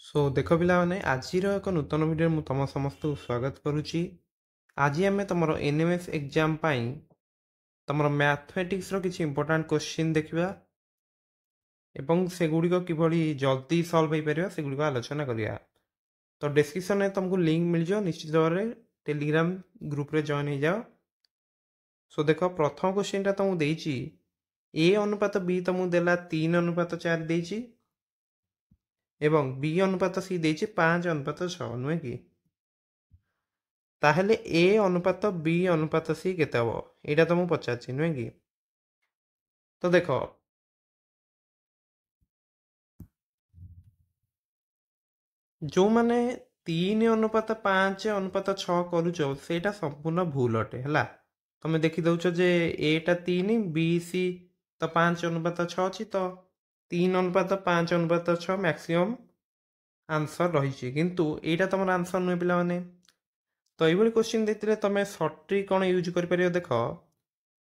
सो देख पिलाने आज एक नूतन वीडियो मु तुम समस्त स्वागत करुच्ची। आज आम तुम एनएमएस एग्जाम तुम मैथमेटिक्स किसी इंपोर्टाट क्वेश्चन देखा एवं सेगुड़िक किभली जल्दी सल्व हो पार से आलोचना करिया। तो डिस्क्रिप्शन में तुमको लिंक मिल जाओ, निश्चित भाव में टेलीग्राम ग्रुप रे जॉइन हो जाओ। सो देख प्रथम क्वेश्चन तुमको देची ए अनुपात बी तुमको देला 3:4 देची एवं बी अनुपात सी देची 5:6 नुहे कि ताहले ए अनुपात बी अनुपात सी केते हबो एटा तुमको पचारछि नुहे कि। तो देखो जो माने 3:5:6 करूछ सेटा संपूर्ण भूल अटे हला। तमे देखि दउछ जे एटा 3 बी सी तो 5:6 अछि तो 3:5:6 मैक्सिमम आंसर रही, किंतु एटा तुम आंसर नुहे पिला माने। तो ये क्वेश्चन देते तुम सट्रिक कौन यूज कर पार देख।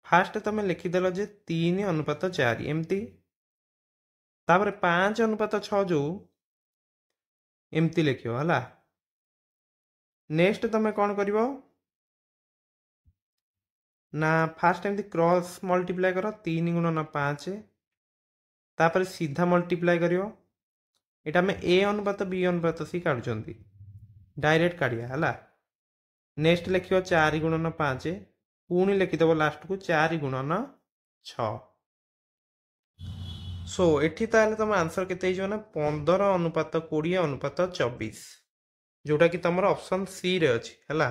फास्ट तुम लिखिदेल जे 3:4 एमती, तापर 5:6 जो एमती लिख है। नेक्स्ट तुम कौन कर ना फास्ट एमती क्रॉस मल्टीप्लाई कर 3 × 5 तापर सीधा मल्टीप्लाई कर एटा में ए अनुपात बी अनुपात सी काढ़ुं डायरेक्ट काढ़िया है। नेक्स्ट लिख 4 × 5 पुणी लिखिदेव लास्ट को 4 × 6। सो एठी ताले तुम आंसर केते ना 15:20:24 जोटा कि तुम ऑप्शन सी रे अछि हला।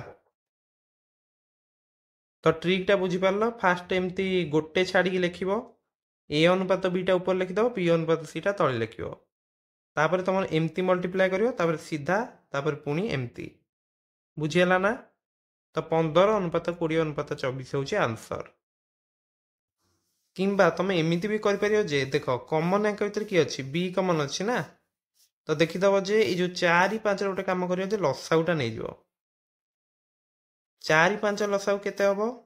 तो ट्रिकटा बुझीपार फास्ट एमती गोटे छाड़ी लिखिब ए अनुपात बीटा ऊपर लिखिदेव बी अनुपात सीटा तले लिख तापर तुम एमती मल्टीप्लाई कर सीधा तापर पुणी एमती बुझीगला ना। तो 15:20:24 हूँ आंसर। किंबा तुम एमती भी कर जे देख कमन यांक भर किए अच्छी बी कमन अच्छी ना। तो देखीदब जे ये जो 4 5 गोटे कम कर लसागुटा नहीं जाव 4 5 लसागु केते हबो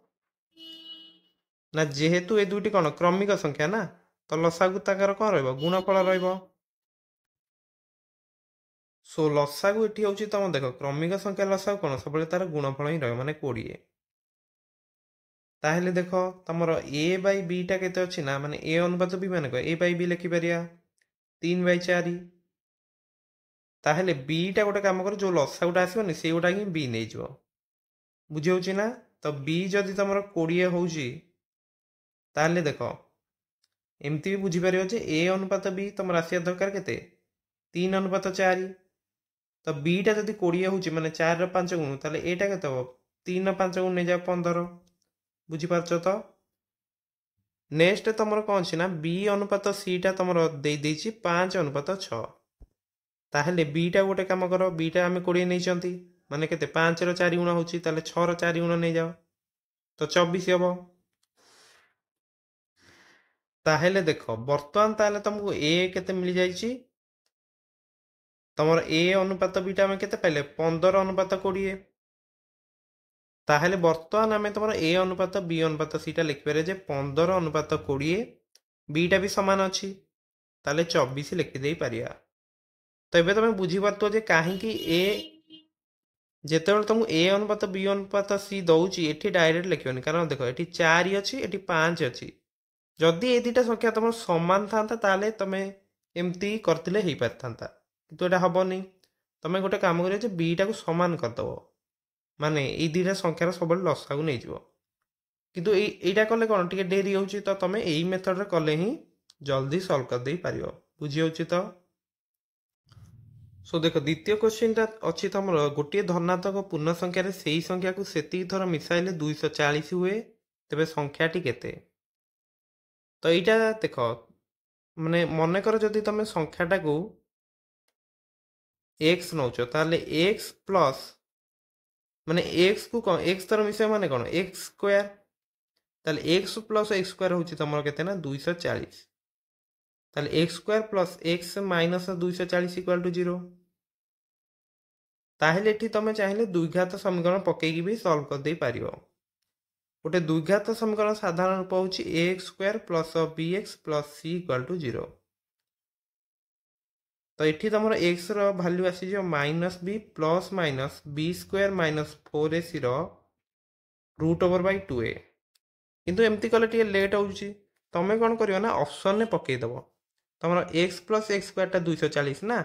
ना जेहेतु ए दुटी कौन क्रमिक संख्या ना तो लसागु ताकर कौन रहिबो गुणफल रहिबो। सो लसागु एठी होची तुम देख क्रमिक संख्या लसागु कौन सब तार गुणफल ही रहिबो माने 20। ताहले देख तुम ए बाई बीटा केते अच्छी ना माने ए अनुपात बी माने ए बाई बी लिखिपारिया 3/4। ताहले बीटा गोटे कम कर जो लसागुटा आसबनी से गोटा ही बी नहीं जाव बुझे ना। तो बी जदि तुम 20 होची ताहले देख एमती भी बुझीपार जे ए अनुपात बी तुम आसिया दरकार केते 3:4। तो बीटा जदि 20 होची माने 4/5 गुण ताहले एटा केते हो 3/5 गुण नहीं जाओ 15 बुझीपारछ। तो नेक्स्ट तुम कौन अच्छी ना बी अनुपात सीटा तुम दे 5:6 ताहले बीटा गोटे कम कर बीटा आम 20 नहीं माने केते 5/4 गुण होची ताहले 6/4 गुण नहीं जाओ तो 24 हम। ताहले देख बर्तमान ताहले तुमको ए केते मिल जाइची तुम ए अनुपात बीटा आम केते पाइले 15:20। ताहले बर्तमान आम तुम ए अनुपात बी अनुपात सीटा लिखिपारे जे 15:20 बीटा भी सामान अच्छी ताहले 24 लिखिदे पारिया। तो ये तुम बुझीपार जे कहीं ए जिते तुमको ए अनुपात बी अनुपात सी दौची एठी डायरेक्ट लिखिबनी कारण देख ये 4 अच्छी ये 5 अच्छी जदि ये दुटा संख्या तुम सामान था ताले तुम एमती करते ही पारि था किंतु एटा हेनी। तुम गोटे कम कर बीटा को सामान करदेव माने ये दुटा संख्यार सब लसागु नहीं जाव किंतु एटा कले कौन टे डेरी हो तो तुम यही मेथड कले ही जल्दी सल्व कर दे पार बुझी हो। तो सो देख द्वितीय क्वेश्चन अच्छी तुम गोटे धनात्मक पूर्ण संख्यार से संख्या को सेती थर मिसाइले 240 हुए तेरे संख्याटी केते। तो यहाँ देख माने मन कर जदि तुम संख्याटा को एक्स नौच ताले एक्स प्लस माने एक्स को कौन एक्स थर मिसाई माने कौन एक्स स्क्वायर ताले एक्स प्लस एक्स स्क्वायर होची तुम केते ना 240 ताले x square plus x minus 240 equal to 0। ताहले एठी तुम चाहिए द्विघात समीकरण पकईकी भी सॉल्व कर दे पारियो। गोटे द्विघात समीकरण साधारण रूप होची ax square plus bx plus c equal to 0। तो ये तुम एक्स रैल्यू आसी minus B plus minus B square minus 4ac root over by 2a किंतु एमती कले टे लेट हो तुम कौन कर ऑप्शन में पकईदेव तुम एक्स प्लस एक्स स्क्वायर 240 ना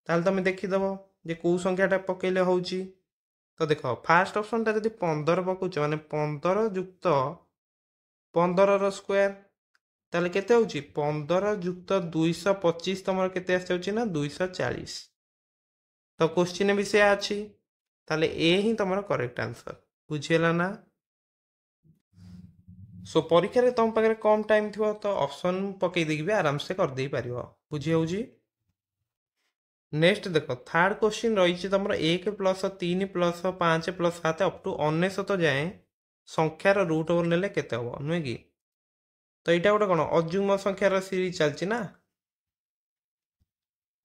ताल तुम देखीदेव जे कौ संख्याटा पकईले हो तो देख फास्ट ऑप्शन टा जब 15 पकाउच माने 15 युक्त 15 स्क्वायर ताले केते होची 15 युक्त 225 तुम केते आस जाउची ना 240 तो क्वेश्चन भी से अच्छी ताले ए ही तुम करेक्ट आंसर बुझीगला ना। सो परीक्षा रे तुम पाखे कम टाइम थी तो ऑप्शन पकई देकी भी आराम से कर दे पारिबो बुझी होउची। नेक्स्ट देख थर्ड क्वेश्चन रही तुम 1 plus 3 plus 5 plus 7 up to 19 जाए संख्यार रूट ओवर नेले केते हबो नुहे कि तो यहाँ गोटे कौन अजुग्म संख्यार सीरीज चलती ना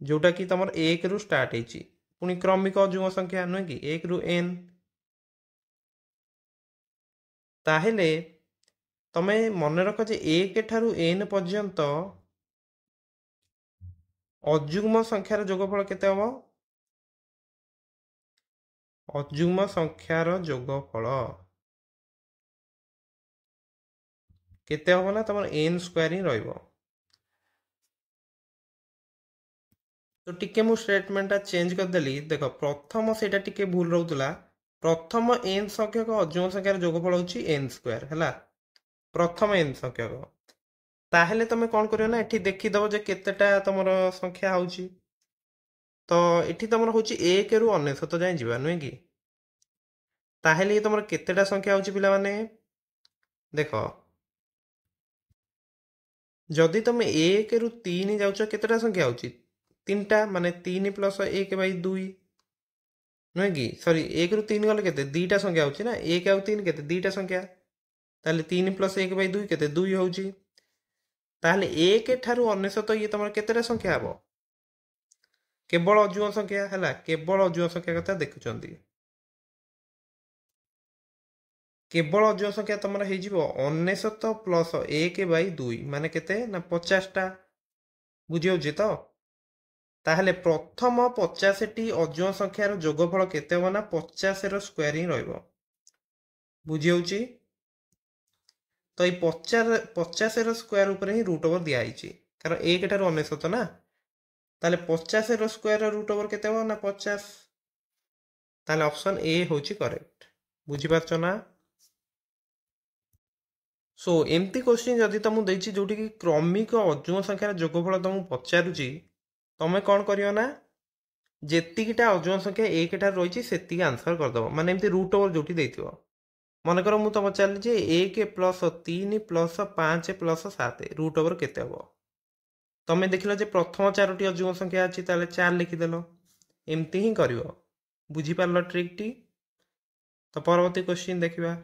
जोटा कि तुम 1 रु स्टार्ट होती पुणी क्रमिक अजुग्म संख्या नुहे कि 1 रु n ताहेले तमे मन रख जे 1 ठारू n पर्यंत अजुग्म संख्यार जोगफल केते हबो अजुग्म संख्यार जोगफल केते हबो ना तुम n स्क्वायर ही रहिबो। तो टिके मु स्टेटमेंटा चेंज करदेली देख प्रथम से टिके भूल रोला प्रथम n संख्यक अजुग्म संख्यार जोगफल होची n स्क्वायर है प्रथम n संख्यक ताहेले तुम कौन करियो ना एठी देखीदेव जे केतेटा तुमर संख्या होची तो एठी तुमर होची 1 रु 19 जाए जीवा नुहे कि ताहेले तुमर केतेटा संख्या होची पिला माने देख जदि तुम 1 रु 3 जाउछ केतेटा संख्या होची 3टा माने 3 प्लस 1 बाई 2 नुहे कि सॉरी 1 रु 3 गले केते 2टा संख्या होची ना 1 आउ 3 केते 2टा संख्या ताले 3 प्लस 1 बाई 2 केते 2 होची ताले 1 ठारू 19 ये तुम केतेटा संख्या हबो केवल अजुग्म संख्या है केवल अजुग्म संख्या कथा देखुचंदी केवल अजुग्म संख्या तुम हो 19 प्लस 1 बाई 2 माने केते ना 50टा बुझी तो ताहले प्रथम 50टी अजुग्म संख्यार जोगफल केते हो ना 50 स्क्वायर ही रहिबो बुझी तो ये 50 स्क्वायर ऊपर ही रूट ओवर दिया कारण 1 ठारू 19 ना ताले 50 स्क्वायर रूट ओवर केते हो ना 50 ताले ऑप्शन ए होची करेक्ट बुझी पारछो ना। सो एमती क्वेश्चन जदि तुमको देछि जोटी कि क्रमिक अजुग्म संख्यार जोगफल तुमको पचारुची तुम कौन करियो ना जेतिकीटा अजुग्म संख्या 1 ठार रही सेतिकी आंसर करदब माने एमती रूट ओवर जोटी देथिबो मनकर मु तुम पचारि 1 plus 3 plus 5 plus 7 root over केते हबो तुम देखिल जे प्रथम 4टी अजुग्म संख्या अच्छी ताले 4 लिखिदेल एमती ही करिवो बुझिपारल ट्रिक टी। तो परवर्ती क्वेश्चन देखिबा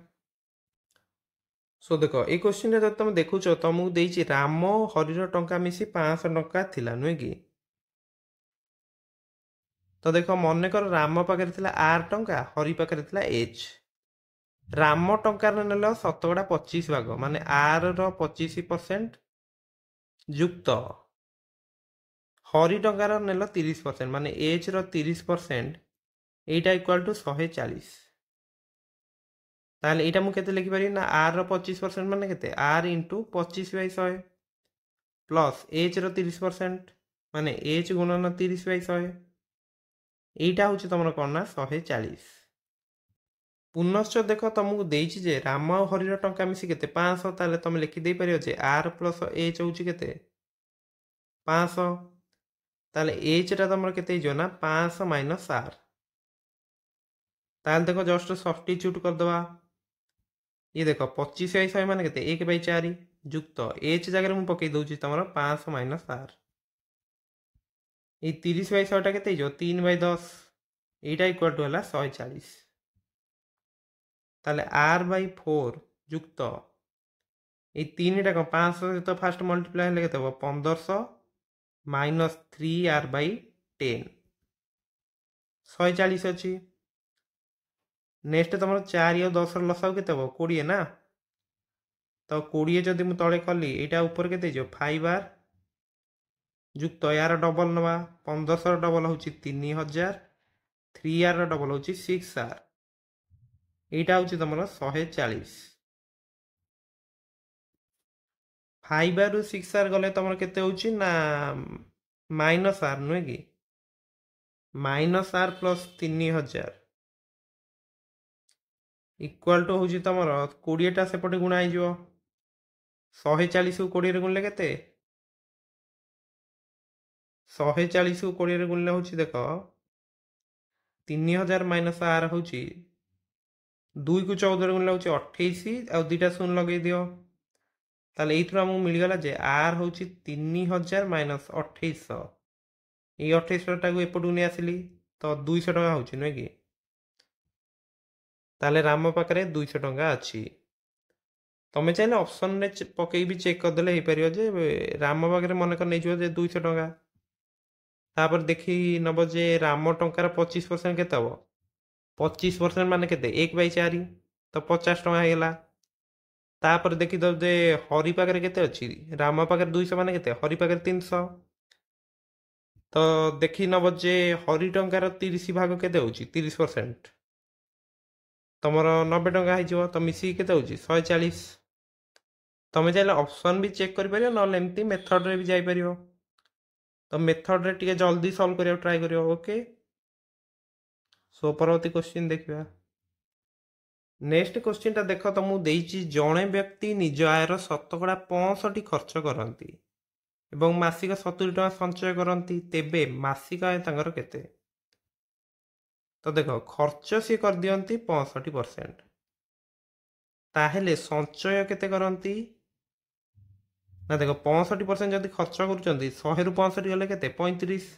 सो देख ये क्वेश्चन जब तुम देखुच तुमको देछि राम हरिर टंका मिसी 500 टंका थिला नुहे कि तो देख मन कर राम पाखे थिला आर टंका हरि पाखे थिला एच राम टंकार नेल शतकड़ा 25 भाग माने आर रो 25% युक्त हरि टंकार नेल 30% माने H row 30% Etah equal to 140 ताहले एटा मु केते लिखि पारि ना आर रो 25% माने केते आर इंटू 25/100 प्लस एच रो 30% माने एच गुणन 30/100 एटा होची तमर कोन ना 140 पुनश्च देख तुमको देछि जे राम और हरिर टंका मिसी केते 500 ताले तुम लिखि दे परियो जे आर प्लस एच होची केते 500 ताले एच टा तमर केते जो ना 500 माइनस आर ताले देखो जस्ट सब्स्टिट्यूट कर दवा ये देखो 25/100 माने केते 1/4 युक्त एच जगह मु पकई दउची तमर 500 माइनस आर ये 30/100 टा केते जो 3/10 एटा इक्वल टू हला 140 ताले आर बाई 4 युक्त ये 3टा कौन 500 तो फास्ट मल्टीप्लाई हेले केते 1500 माइनस 3 आर बाई 10 140 अच्छी नेक्स्ट तुम 4 और 10 लसाऊ के 20 ना तो 20 जदि मुझे तले कली यहाँ ऊपर के 5 आर ଯୁକ୍ତ ୟାର ଡବଲ ନେବା 1500 ଡବଲ ହେଉଛି 3000 3R ଡବଲ ହେଉଛି 6R এইটা ହେଉଛି ତମର 140 5R ରୁ 6R ଗଲେ ତମର କେତେ ହେଉଛି ନା -R ନୁହେଁ କି -R ପ୍ଲସ୍ 3000 ଇକ୍ୱାଲ୍ ଟୁ ହେଉଛି ତମର 20ଟା ସେପଟେ ଗୁଣା ହେଇଯିବ 140କୁ 20ରେ ଗୁଣିଲେ କେତେ 140କୁ 20ରେ ଗୁଣିଲେ ହେଉଛି ଦେଖ 3000 -R ହେଉଛି 2କୁ 14ରେ ଗୁଣିଲେ ହେଉଛି 28 ଆଉ 2ଟା ଶୂନ ଲଗେଇ ଦିଅ ତାହେଲେ ଏଇଥିରୁ ଆମକୁ ମିଳିଗଲା ଯେ R ହେଉଛି 3000 - 2800 এই 2800টাକୁ ଏପଟକୁ ନେଇ ଆସିଲି ତ 200 ଟଙ୍କା ହେଉଛି ନୁହେଁ କି ତାହେଲେ ରାମ ପାଖରେ 200 ଟଙ୍କା ଅଛି ତମେ ଚାହିଁଲେ ଅପସନରେ ପକେଇ ବି ଚେକ୍ କରିଦେଲେ ହେଇପାରିବ ଯେ ରାମ ପାଖରେ ମନେକର ନେଇଯିବ ଯେ 200 ଟଙ୍କା ତାପରେ ଦେଖି ନେବ ଯେ ରାମ ଟଙ୍କାର 25% କେତେ ହେବ 25% ମାନେ କେତେ 1/4 ତ 50 ଟଙ୍କା ହେଇଗଲା ତାପରେ ଦେଖିଦେବ ଯେ ହରି ପାଖରେ କେତେ ଅଛି ରାମ ପାଖରେ 200 ମାନେ କେତେ ହରି ପାଖରେ 300 ତ ଦେଖି ନେବ ଯେ ହରି ଟଙ୍କାର 30 ଭାଗ କେତେ ହେଉଛି 30% ତମର 90 ଟଙ୍କା ହେଇଯିବ ତ ମିଶିକି କେତେ ହେଉଛି 140 ତମେ ଚାହିଁଲେ ଅପସନ୍ ବି ଚେକ୍ କରିପାରିବ ନହେଲେ ଏମିତି ମେଥଡ଼ରେ ବି ଯାଇପାରିବ ତ ମେଥଡ଼ରେ ଟିକେ ଜଲ୍ଦି ସଲ୍ଭ କରିବାକୁ ଟ୍ରାଏ କରିବ ଓକେ ସୋ ପରବର୍ତ୍ତୀ କ୍ୱେଶ୍ଚିନ୍ ଦେଖିବା ନେକ୍ସଟ କ୍ୱେଶ୍ଚିନ୍ଟା ଦେଖ ତମକୁ ଦେଇଛି ଜଣେ ବ୍ୟକ୍ତି ନିଜ ଆୟର 65% ଖର୍ଚ୍ଚ କରନ୍ତି ଏବଂ ମାସିକ 70 ଟଙ୍କା ସଞ୍ଚୟ କରନ୍ତି ତେବେ ମାସିକ ଆୟ ତାଙ୍କର କେତେ ତ ଦେଖ ଖର୍ଚ୍ଚ ସିଏ କରିଦିଅନ୍ତି 65% ତାହେଲେ ସଞ୍ଚୟ କେତେ କରନ୍ତି ନା ଦେଖ 65% ଯଦି ଖର୍ଚ୍ଚ କରୁଛନ୍ତି 100ରୁ 65 ଗଲେ କେତେ 35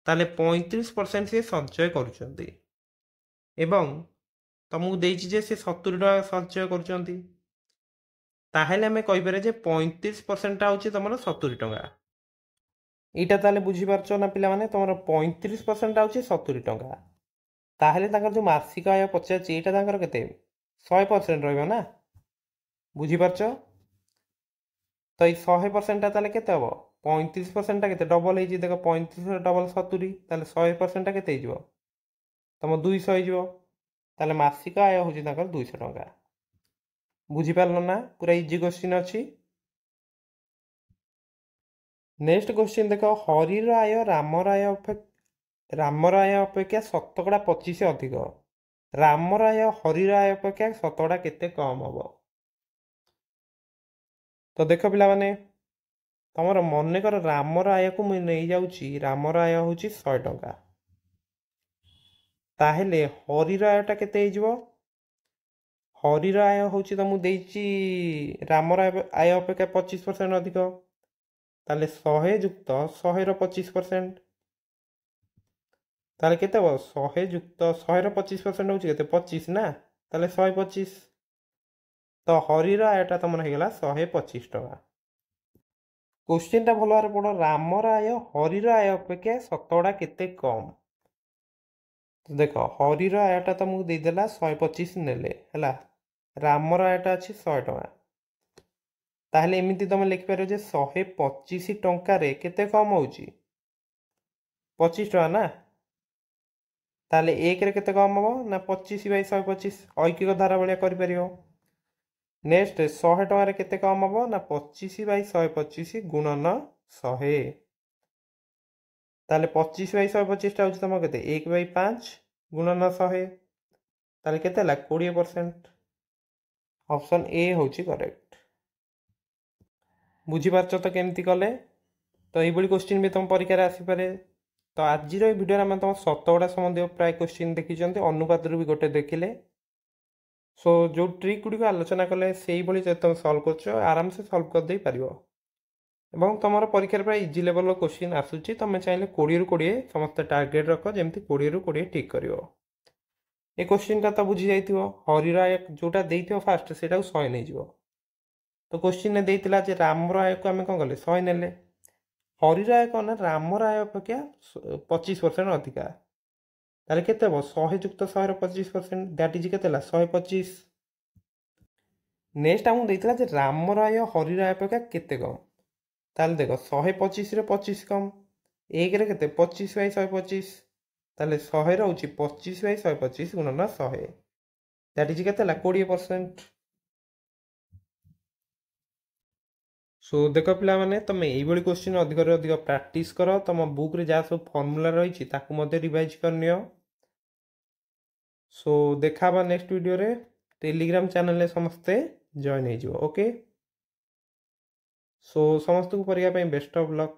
ତାହେଲେ 35% ସିଏ ସଞ୍ଚୟ କରୁଛନ୍ତି ଏବଂ ତମକୁ ଦେଇଛି ଯେ ସେ 70 ଟଙ୍କା ସଞ୍ଚୟ କରୁଛନ୍ତି ତାହେଲେ ଆମେ କହିପାରିବା ଯେ 35%ଟା ହେଉଛି ତମର 70 ଟଙ୍କା এইটা ତାହେଲେ ବୁଝିପାରୁଛ ନା ପିଲାମାନେ ତମର 35%ଟା ହେଉଛି 70 ଟଙ୍କା ତାହେଲେ ତାଙ୍କର ଯେଉଁ ମାସିକ ଆୟ ପଚାରୁଛି ଏଇଟା ତାଙ୍କର କେତେ 100% ରହିବ ନା ବୁଝିପାରୁଛ ତ ଏଇ 100%ଟା ତାହେଲେ କେତେ ହେବ 35%ଟା କେତେ ଡବଲ ହେଇଛି ଦେଖ 35 ଡବଲ 70 ତାହେଲେ 100%ଟା କେତେ ହେଇଯିବ ତମ 200 ହେଇଯିବ ତାହେଲେ ମାସିକ ଆୟ ହେଉଛି ତାଙ୍କର 200 ଟଙ୍କା ବୁଝିପାରିଲ ନା ପୁରା ଇଜି କ୍ୱେଶ୍ଚିନ୍ ଅଛି ନେକ୍ସଟ କ୍ୱେଶ୍ଚିନ୍ ଦେଖ ହରିର ଆୟ ରାମର ଆୟ ଅପେକ୍ଷା 25% ଅଧିକ ରାମର ଆୟ ହରିର ଆୟ ଅପେକ୍ଷା 100 କେତେ କମ୍ ହେବ ତ ଦେଖ ପିଲାମାନେ ତମର ମନେକର ରାମର ଆୟକୁ ମୁଁ ନେଇଯାଉଛି ରାମର ଆୟ ହେଉଛି 100 ଟଙ୍କା ତାହେଲେ ହରିର ଆୟଟା କେତେ ହେଇଯିବ ହରିର ଆୟ ହେଉଛି ତମକୁ ଦେଇଛି ରାମର ଆୟ ଅପେକ୍ଷା 25% ଅଧିକ ତାହେଲେ 100 ଯୁକ୍ତ 100ର 25% ତାହେଲେ କେତେ ହେବ 100 ଯୁକ୍ତ 100ର 25% ହେଉଛି କେତେ 25 ନା ତାହେଲେ 125 ତ ହରିର ଆୟଟା ତମର ହେଇଗଲା 125 ଟଙ୍କା କ୍ୱେଶ୍ଚିନ୍ଟା ଭଲ ଭାବରେ ପଢ଼ ରାମର ଆୟ ହରିର ଆୟ ଅପେକ୍ଷା 100 କେତେ କମ୍ ଦେଖ ହରିର ଆୟଟା ତମକୁ ଦେଇଦେଲା 125 ନେଲେ ହେଲା ରାମର ଆୟଟା ଅଛି 100 ଟଙ୍କା ତାହେଲେ ଏମିତି ତମେ ଲେଖିପାରିବ ଯେ 125 ଟଙ୍କାରେ କେତେ କମ୍ ହେଉଛି 25 ଟଙ୍କା ନା ତାହେଲେ 1ରେ କେତେ କମ୍ ହେବ ନା 25/125 ଐକିକ ଧାରା ଭଳିଆ କରିପାରିବ ନେକ୍ସଟ 100 ଟଙ୍କାରେ କେତେ କମ୍ ହେବ ନା 25/125 ଗୁଣନ 100 ତାହେଲେ 25/125ଟା ହେଉଛି ତମ କେତେ 1/5 ଗୁଣନ 100 ତାହେଲେ କେତେ ହେଲା 20% ଅପସନ୍ ଏ ହେଉଛି କରେକ୍ଟ ବୁଝିପାରୁଛ ତ କେମିତି କଲେ ତ ଏଇଭଳି କ୍ୱେଶ୍ଚିନ୍ ବି ତମ ପରୀକ୍ଷାରେ ଆସିପାରେ ତ ଆଜିର ଏଇ ଭିଡ଼ିଓରେ ଆମେ ତମ ଶତକଡ଼ା ସମ୍ବନ୍ଧୀୟ ପ୍ରାୟ କ୍ୱେଶ୍ଚିନ୍ ଦେଖିଛନ୍ତି ଅନୁପାତରୁ ବି ଗୋଟେ ଦେଖିଲେ ସୋ ଯେଉଁ ଟ୍ରିକ୍ ଗୁଡ଼ିକ ଆଲୋଚନା କଲେ ସେଇଭଳି ଯଦି ତୁମେ ସଲ୍ଭ କରୁଛ ଆରାମସେ ସଲ୍ଭ କରିଦେଇ ପାରିବ ଏବଂ ତୁମର ପରୀକ୍ଷାରେ ପ୍ରାୟ ଇଜି ଲେଭେଲର କ୍ୱେଶ୍ଚିନ୍ ଆସୁଛି ତୁମେ ଚାହିଁଲେ 20ରୁ 20 ସମସ୍ତେ ଟାର୍ଗେଟ୍ ରଖ ଯେମିତି 20ରୁ 20 ଠିକ୍ କରିବ ଏ କ୍ୱେଶ୍ଚିନ୍ଟା ତ ବୁଝି ଯାଇଥିବ ହରିର ଆୟ ଯେଉଁଟା ଦେଇଥିବ ଫାଷ୍ଟ ସେଇଟାକୁ 100 ନେଇଯିବ ତ କ୍ୱେଶ୍ଚିନ୍ରେ ଦେଇଥିଲା ଯେ ରାମର ଆୟକୁ ଆମେ କ'ଣ କଲେ 100 ନେଲେ ହରିର ଆୟ କ'ଣ ନା ରାମର ଆୟ ଅପେକ୍ଷା 25% ଅଧିକା ତାହେଲେ କେତେ ହେବ 100 ଯୁକ୍ତ 100ର 25% ଦ୍ୟାଟ୍ ଇଜ୍ କେତେ ହେଲା 125 ନେକ୍ସଟ ଆମକୁ ଦେଇଥିଲା ଯେ ରାମର ଆୟ ହରିର ଆୟ ଅପେକ୍ଷା କେତେ କମ୍ ତାହେଲେ ଦେଖ 125ରେ 25 କମ୍, 1ରେ କେତେ 25/125, ତାହେଲେ 100 ରହୁଛି 25/125 ଗୁଣନ 100, ଦ୍ୟାଟ୍ ଇଜ୍ କେତେ ହେଲା 20%। ସୋ ଦେଖ ପିଲାମାନେ, ତମେ ଏଇଭଳି କ୍ୱେଶ୍ଚିନ୍ ଅଧିକରୁ ଅଧିକ ପ୍ରାକ୍ଟିସ୍ କର, ତମ ବୁକ୍ରେ ଯାହା ସବୁ ଫର୍ମୁଲା ରହିଛି ତାକୁ ମଧ୍ୟ ରିଭାଇଜ୍ କରିନିଅ। ସୋ ଦେଖା ହେବା ନେକ୍ସଟ ଭିଡ଼ିଓରେ। ଟେଲିଗ୍ରାମ ଚ୍ୟାନେଲରେ ସମସ୍ତେ ଜଏନ୍ ହେଇଯିବ। ଓକେ, ସୋ ସମସ୍ତଙ୍କୁ ପରୀକ୍ଷା ପାଇଁ ବେଷ୍ଟ ଅଫ୍ ଲକ୍।